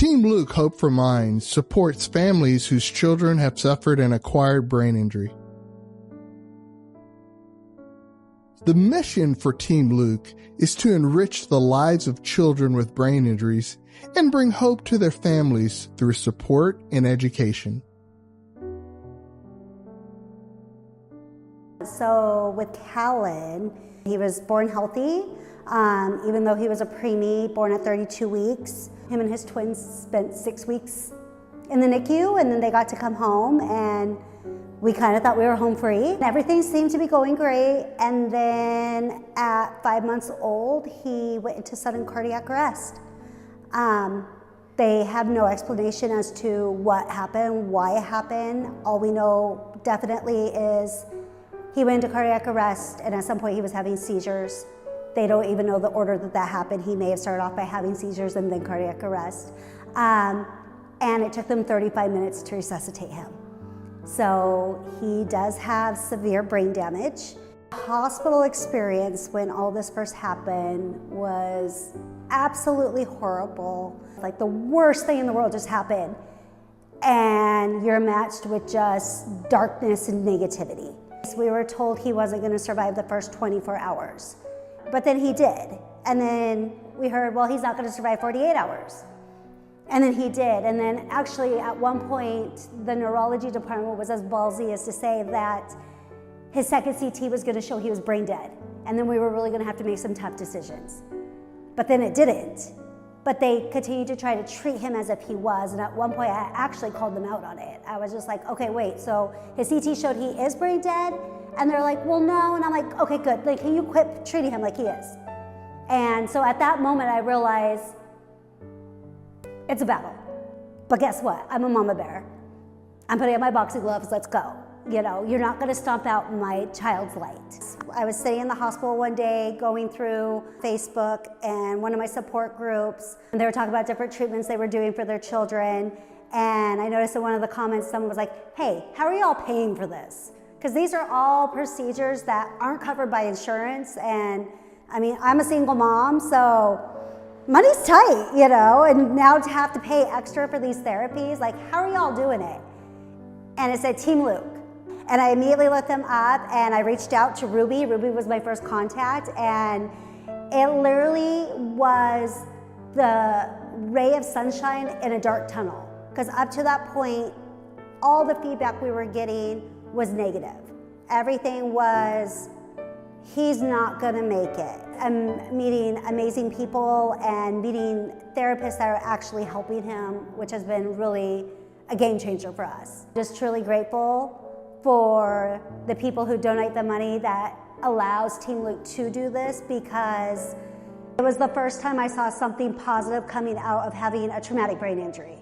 Team Luke Hope for Minds supports families whose children have suffered an acquired brain injury. The mission for Team Luke is to enrich the lives of children with brain injuries and bring hope to their families through support and education. So with Callan, he was born healthy, even though he was a preemie, born at 32 weeks. Him and his twins spent 6 weeks in the NICU, and then they got to come home, and we kind of thought we were home free. Everything seemed to be going great, and then at 5 months old, he went into sudden cardiac arrest. They have no explanation as to what happened, why it happened. All we know definitely is he went into cardiac arrest, and at some point he was having seizures. They don't even know the order that happened. He may have started off by having seizures and then cardiac arrest. And it took them 35 minutes to resuscitate him. So he does have severe brain damage. Hospital experience when all this first happened was absolutely horrible. Like the worst thing in the world just happened, and you're matched with just darkness and negativity. So we were told he wasn't going to survive the first 24 hours, but then he did. And then we heard, well, he's not going to survive 48 hours. And then he did. And then actually at one point, the neurology department was as ballsy as to say that his second CT was going to show he was brain dead. And then we were really going to have to make some tough decisions. But then it didn't. But they continued to try to treat him as if he was. And at one point, I actually called them out on it. I was just like, okay, wait, so his CT showed he is brain dead? And they're like, well, no. And I'm like, okay, good. Like, can you quit treating him like he is? And so at that moment, I realized it's a battle. But guess what? I'm a mama bear. I'm putting on my boxing gloves, let's go. You know, you're not gonna stomp out my child's light. I was sitting in the hospital one day going through Facebook and one of my support groups, and they were talking about different treatments they were doing for their children. And I noticed in one of the comments, someone was like, hey, how are y'all paying for this? Because these are all procedures that aren't covered by insurance. And I mean, I'm a single mom, so money's tight, you know, and now to have to pay extra for these therapies, like, how are y'all doing it? And it said Team Luke. And I immediately looked them up, and I reached out to Ruby. Ruby was my first contact, and it literally was the ray of sunshine in a dark tunnel. Because up to that point, all the feedback we were getting was negative. Everything was, he's not gonna make it. I'm meeting amazing people and meeting therapists that are actually helping him, which has been really a game changer for us. Just truly grateful for the people who donate the money that allows Team Luke to do this, because it was the first time I saw something positive coming out of having a traumatic brain injury.